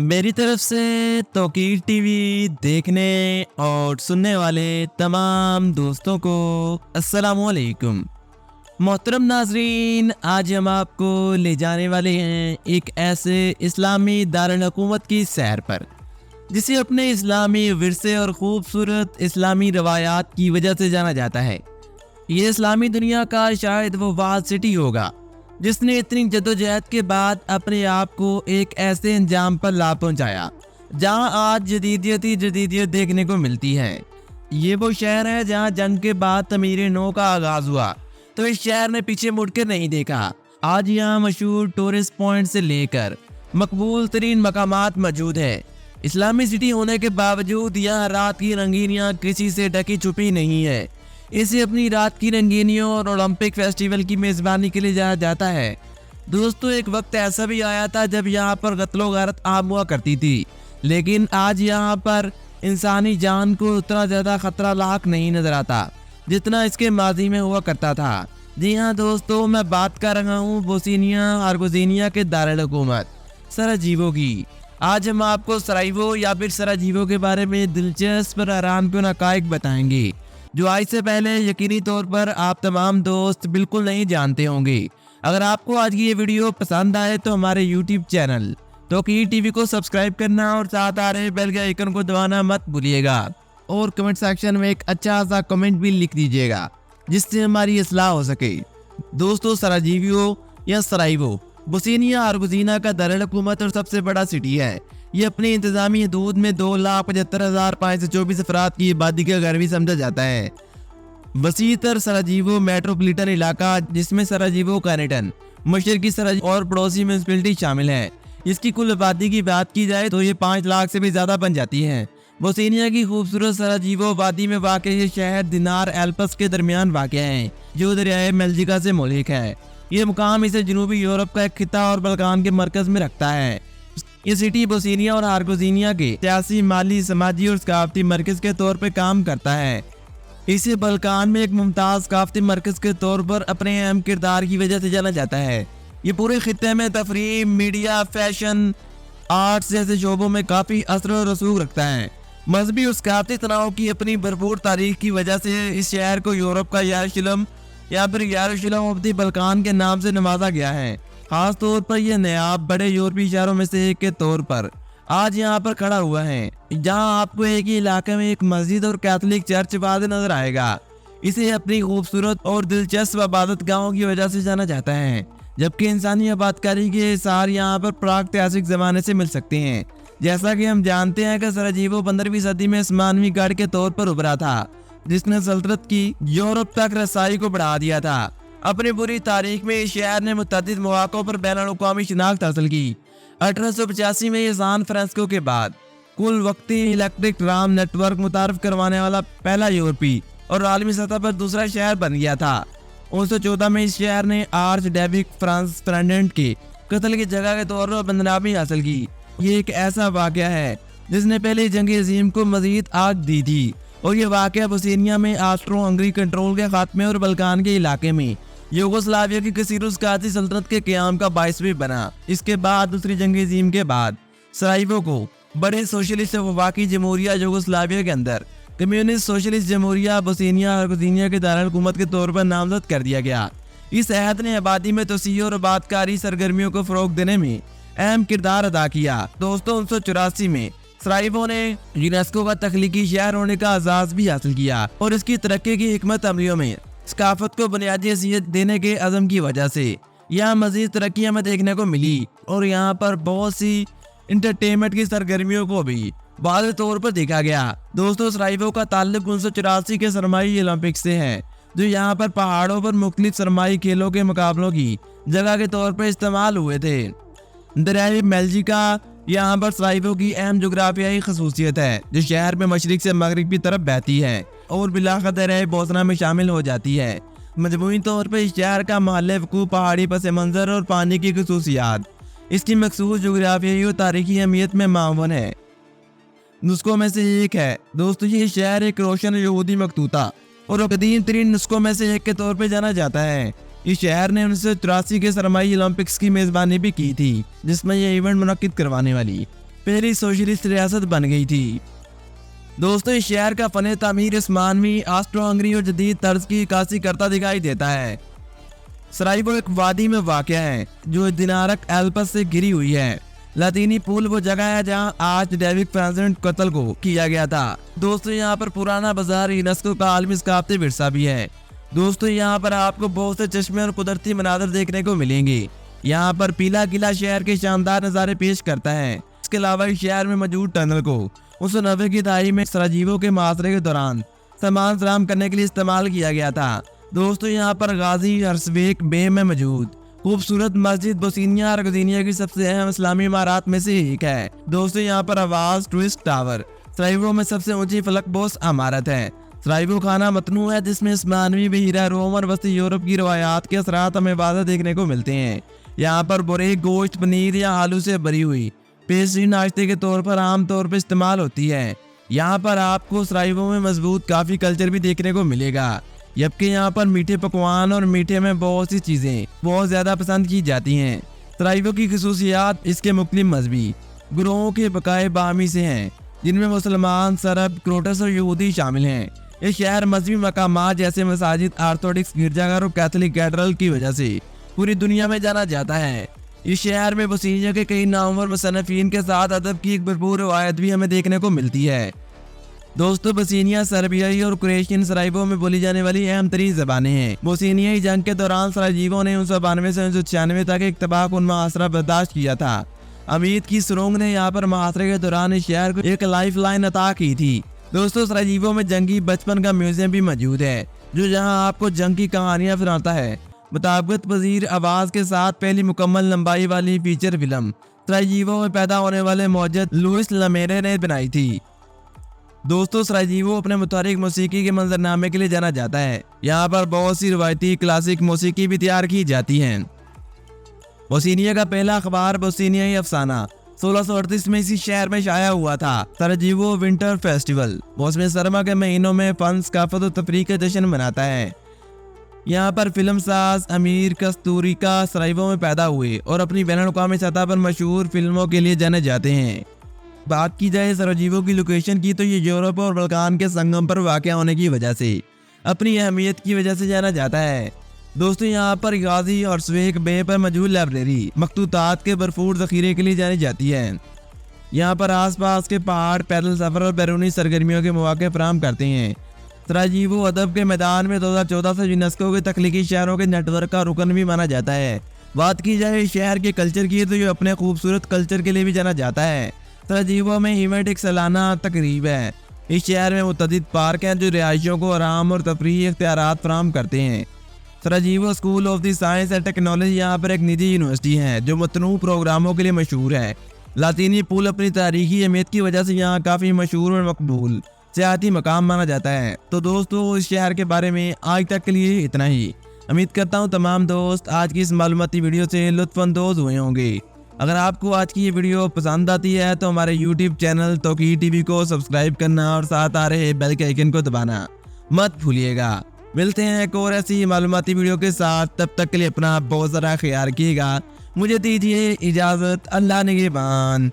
मेरी तरफ से तौकीर टीवी देखने और सुनने वाले तमाम दोस्तों को अस्सलामुअलैकुम। मोहतरम नाजरीन, आज हम आपको ले जाने वाले हैं एक ऐसे इस्लामी दारुल हुकूमत की सैर पर जिसे अपने इस्लामी विरसे और खूबसूरत इस्लामी रवायात की वजह से जाना जाता है। ये इस्लामी दुनिया का शायद वो वाद सिटी होगा जिसने इतनी जद्दोजहद के बाद अपने आप को एक ऐसे अंजाम पर ला पहुंचाया जहां आज जदीदियत देखने को मिलती है। ये वो शहर है जहां जंग के बाद तमीर नौ का आगाज हुआ तो इस शहर ने पीछे मुड़कर नहीं देखा। आज यहाँ मशहूर टूरिस्ट पॉइंट से लेकर मकबूल तरीन मकामात मौजूद है। इस्लामी सिटी होने के बावजूद यहाँ रात की रंगीनियाँ किसी से ढकी छुपी नहीं है। इसे अपनी रात की रंगीनियों और ओलंपिक फेस्टिवल की मेज़बानी के लिए जाना जाता है। दोस्तों, एक वक्त ऐसा भी आया था जब यहाँ पर कत्लो गारत आम हुआ करती थी, लेकिन आज यहाँ पर इंसानी जान को उतना ज़्यादा खतरा लाक नहीं नजर आता जितना इसके माजी में हुआ करता था। जी हाँ दोस्तों, मैं बात कर रहा हूँ बोस्निया हर्ज़ेगोविना के दारुल हुकूमत सराजीवो की। आज हम आपको सराइवो या फिर सराजीवो के बारे में दिलचस्प और हैरानकुन हक़ाइक़ बताएंगे जो आज से पहले यकीनी तौर पर आप तमाम दोस्त बिल्कुल नहीं जानते होंगे। अगर आपको आज की ये वीडियो पसंद आए तो हमारे YouTube चैनल तौकीर टीवी को सब्सक्राइब करना और साथ आ रहे बेल के आइकन को दबाना मत भूलिएगा और कमेंट सेक्शन में एक अच्छा सा कमेंट भी लिख दीजिएगा जिससे हमारी इस्लाह हो सके। दोस्तों, सराजीवो या सराइवो बोस्निया हर्ज़ेगोविना का दारुल हुकूमत और सबसे बड़ा सिटी है। ये अपनी इंतजामी हदूद में 2,75,524 अफराद की आबादी का घर भी समझा जाता है। वसीतर सराजीवो मेट्रोपॉलिटन इलाका जिसमें सराजीवो कैनेटन मशरकी सराजीवो और पड़ोसी म्यूनिसिपैलिटी शामिल है। इसकी कुल आबादी की बात की जाए तो ये 5 लाख से भी ज़्यादा बन जाती है। बोस्निया की खूबसूरत सराजीवो वादी में वाक़ ये शहर दिनार एल्प्स के दरमियान वाक़ है जो दरियाए मेल्जिका से मुल्क है। ये मुकाम इसे जनूबी यूरोप का एक खिता और बल्कान के मरकज में रखता है। ये सिटी बोस्निया और हर्ज़ेगोविना के सियासी, माली, समाजी और सकाफती मरकज के तौर पर काम करता है। इसे बल्कान में एक मुमताज़ सकाफती मरकज के तौर पर अपने अहम किरदार की वजह से जाना जाता है। ये पूरे खित्ते में तफरीह, मीडिया, फैशन, आर्ट्स जैसे शोबों में काफ़ी असर और रसूख रखता है। मजहबी और सकाफती तनाव की अपनी भरपूर तारीख की वजह से इस शहर को यूरोप का यरूशलेम या फिर यरूशलेम ऑफ द बल्कान के नाम से नवाजा गया है। खास तौर पर यह नायाब बड़े यूरोपीय शहरों में से एक के तौर पर आज यहाँ पर खड़ा हुआ है, जहाँ आपको एक ही इलाके में एक मस्जिद और कैथोलिक चर्च वाज़ नजर आएगा। इसे अपनी खूबसूरत और दिलचस्प इबादत गाहों की वजह से जाना जाता है, जबकि इंसानी आबादकारी के आसार यहाँ पर प्रागैतिहासिक ज़माने से मिल सकते हैं। जैसा कि हम जानते हैं कि सराजीवो 15वीं सदी में उस्मानवी गढ़ के तौर पर उभरा था जिसने सल्तनत की यूरोप तक रसाई को बढ़ा दिया था। अपनी पूरी तारीख में इस शहर ने मुतअद्दिद मौक़ों पर बैनुल-अक़वामी शिनाख्त हासिल की। 1885 में ये सैन फ्रांसिस्को के बाद कुल वक्ती इलेक्ट्रिक ट्राम नेटवर्क मुतारफ करवाने वाला पहला यूरोपीय और आलमी सतह पर दूसरा शहर बन गया था। 1914 में इस शहर ने आर्च डेविक फ्रांस फर्डिनेंड के कत्ल की जगह के तौर पर बदनामी हासिल की। ये एक ऐसा वाक़या है जिसने पहली जंग अज़ीम को मज़ीद आग दी थी और ये वाक़या बोस्निया में ऑस्ट्रो हंगरी कंट्रोल के खात्मे और बल्कान के इलाके में यूगोस्लाविया की कसीरुस्काती सल्तनत के क़याम का बाइस भी बना। इसके बाद दूसरी जंग अज़ीम के बाद सराइवो को बड़े सोशलिस्ट वफाकी जमहूरिया यूगोस्लाविया के अंदर कम्युनिस्ट सोशलिस्ट जमहूरिया बोस्निया हर्ज़ेगोविना के दारुल हुकूमत के तौर पर नामजद कर दिया गया। इस अहद ने आबादी में तोसी और आबादकारी सरगर्मियों को फ़रोग़ देने में अहम किरदार अदा किया। दोस्तों, 1984 में सराइवो ने यूनेस्को का तख्लीकी शहर होने का एजाज़ भी हासिल किया और इसकी तरक्की की हिकमत अमलियों में सकाफत को बुनियादी हैसियत देने के अज़म की वजह से यहाँ मज़ीद तरक्की हमें देखने को मिली और यहाँ पर बहुत सी इंटरटेनमेंट की सरगर्मियों को भी वाज़ेह तौर पर देखा गया। दोस्तों, सराइवो का ताल्लुक 1984 के सरमाई ओलंपिक्स से है जो यहाँ पर पहाड़ों पर मुख्तलिफ सरमाई खेलों के मुकाबलों की जगह के तौर पर इस्तेमाल हुए थे। दरियाए मेल्जिका यहाँ पर सराइवो की अहम जोग्राफियाई खसूसियत है जो शहर में मशरिक से मगरिब की तरफ बहती है और बिलाखा दरियाए बोस्ना में शामिल हो जाती है। मजमूई तौर पर इस शहर का महल वक़ूफ़, पहाड़ी पस मंज़र और पानी की खसूसियात इसकी मखसूस जोग्राफियाई और तारीखी अहमियत में मावन है। नुस्खों में से एक है दोस्तों, ये शहर एक रोशन यहूदी मखतूता और कदीम तरीन नुस्खों में से एक के तौर पर जाना जाता है। इस शहर ने 1983 के सरमाई ओलंपिक्स की मेजबानी भी की थी, जिसमें यह इवेंट मुनक्किद करवाने वाली पहली सोशलिस्ट रियासत बन गई थी। दोस्तों, इस शहर का फन तामीर उस्मानवी, ऑस्ट्रो हंगरी और जदीद तर्ज की इक्कासी करता दिखाई देता है। सराइवो एक वादी में वाक़या है जो दिनारक एल्पस से घिरी हुई है। लातीनी पूल वो जगह है जहां आज डेविड फ्रांसेंट कत्ल को किया गया था। दोस्तों, यहाँ पर पुराना बाजार यूनेस्को का आलमी सकाफती विरसा भी है। दोस्तों, यहाँ पर आपको बहुत से चश्मे और कुदरती मनाजर देखने को मिलेंगे। यहाँ पर पीला किला शहर के शानदार नज़ारे पेश करता है। इसके अलावा इस शहर में मौजूद टनल को 1990 की दहाई में सराजीवो के मुहासरे के दौरान सामान फराहम करने के लिए इस्तेमाल किया गया था। दोस्तों, यहाँ पर गाजी अरसबेक बे में मौजूद खूबसूरत मस्जिद बोस्निया हर्जेगोविना की सबसे अहम इस्लामी इमारत में से एक है। दोस्तों, यहाँ पर आवाज ट्विस्ट टावर सराइवो में सबसे ऊंची फलकबोस इमारत है। सराइवो खाना मतनू है जिसमें उस्मानवी, बहीरा रोम और वस्ती यूरोप की रवायात के असरात हमें वाज़ह देखने को मिलते हैं। यहाँ पर बुरे गोश्त, पनीर या आलू से भरी हुई पेस्ट्री नाश्ते के तौर पर आमतौर पर इस्तेमाल होती है। यहाँ पर आपको सराइवो में मजबूत काफ़ी कल्चर भी देखने को मिलेगा, जबकि यहाँ पर मीठे पकवान और मीठे में बहुत सी चीज़ें बहुत ज़्यादा पसंद की जाती हैं। सराइवो की खसूसियात इसके मुख्तलिफ मजहबी गुरोहों के बकाए बामी से हैं, जिनमें मुसलमान, सरब, क्रोटस और यहूदी शामिल हैं। ये शहर मजहबी मकामात जैसे मसाजिद, आर्थोडॉक्स गिरजाघर और कैथोलिक कैथेड्रल की वजह से पूरी दुनिया में जाना जाता है। इस शहर में बोस्निया के कई नामवर मुसन्निफीन के साथ अदब की एक भरपूर रवायत भी हमें देखने को मिलती है। दोस्तों, बोस्निया, सर्बियाई और क्रोएशियन सराइवो में बोली जाने वाली अहम तरीन जबानें हैं। बोस्नियाई जंग के दौरान सराजीवो ने 1992 से 1996 तक एक तबाहकुन मुहासरा बर्दाश्त किया था। अमीद की सुरंग ने यहाँ पर मुहासरे के दौरान इस शहर को एक लाइफ लाइन अता की थी। दोस्तों, सराजीवो में जंगी बचपन का म्यूजियम भी मौजूद है, जो जहाँ आपको जंग की कहानियाँ सुनाता है। मुताबिकत पजीर आवाज के साथ पहली मुकम्मल लंबाई वाली फीचर फिल्म सराजीवो में पैदा होने वाले मौजूद लुइस लमेरे ने बनाई थी। दोस्तों, सराजीवो अपने मुतारिक मौसीकी के मंजरनामे के लिए जाना जाता है। यहाँ पर बहुत सी रवायती क्लासिक मौसीकी भी तैयार की जाती हैं। बोस्निया का पहला अखबार बोस्नियाई अफसाना 1638 में इसी शहर में शाया हुआ था। सराजीवो विंटर फेस्टिवल मौसम सरमा के महीनों में फन, सकाफत और तफरीक का जश्न मनाता है। यहाँ पर फिल्म साज अमीर कस्तूरिका सराइवो में पैदा हुए और अपनी बैनुल अक़वामी सतह पर मशहूर फिल्मों के लिए जाने जाते हैं। बात की जाए सराजीवो की लोकेशन की, तो ये यूरोप और बल्कान के संगम पर वाक़या होने की वजह से अपनी अहमियत की वजह से जाना जाता है। दोस्तों, यहाँ पर गाजी और स्वेक बे पर मौजूद लाइब्रेरी मखतूतात के भरपूर ज़ख़ीरे के लिए जानी जाती है। यहाँ पर आसपास के पहाड़ पैदल सफ़र और बैरूनी सरगर्मियों के मौके फराहम करते हैं। सराजीवो अदब के मैदान में 2014 से यूनेस्को के तख्लीकी शहरों के नेटवर्क का रुकन भी माना जाता है। बात की जाए शहर के कल्चर की, तो ये अपने खूबसूरत कल्चर के लिए भी जाना जाता है। सराजीवो में इवेंट एक सालाना तकरीब है। इस शहर में मुतअद्दिद पार्क हैं जो रिहायशियों को आराम और तफरीही इख्तियारात फराहम करते हैं। Sarajevo school of the science and technology यहाँ पर एक निजी यूनिवर्सिटी है जो मतनू प्रोग्रामों के लिए मशहूर है। लातीनी पूल अपनी तारीखी अहमियत की वजह से यहाँ काफ़ी मशहूर और मकबूल सियाहती मकाम माना जाता है। तो दोस्तों, इस शहर के बारे में आज तक के लिए इतना ही। उम्मीद करता हूँ तमाम दोस्त आज की इस मालूमाती वीडियो से लुत्फ़अंदोज़ हुए होंगे। अगर आपको आज की ये वीडियो पसंद आती है तो हमारे YouTube चैनल तौकीर टीवी को सब्सक्राइब करना और साथ आ रहे बेल के आइकन को दबाना मत भूलिएगा। मिलते हैं एक और ऐसी मालूमाती वीडियो के साथ, तब तक के लिए अपना बहुत ज़रा ख्याल रखिएगा। मुझे दीजिए इजाज़त। अल्लाह निगहबान।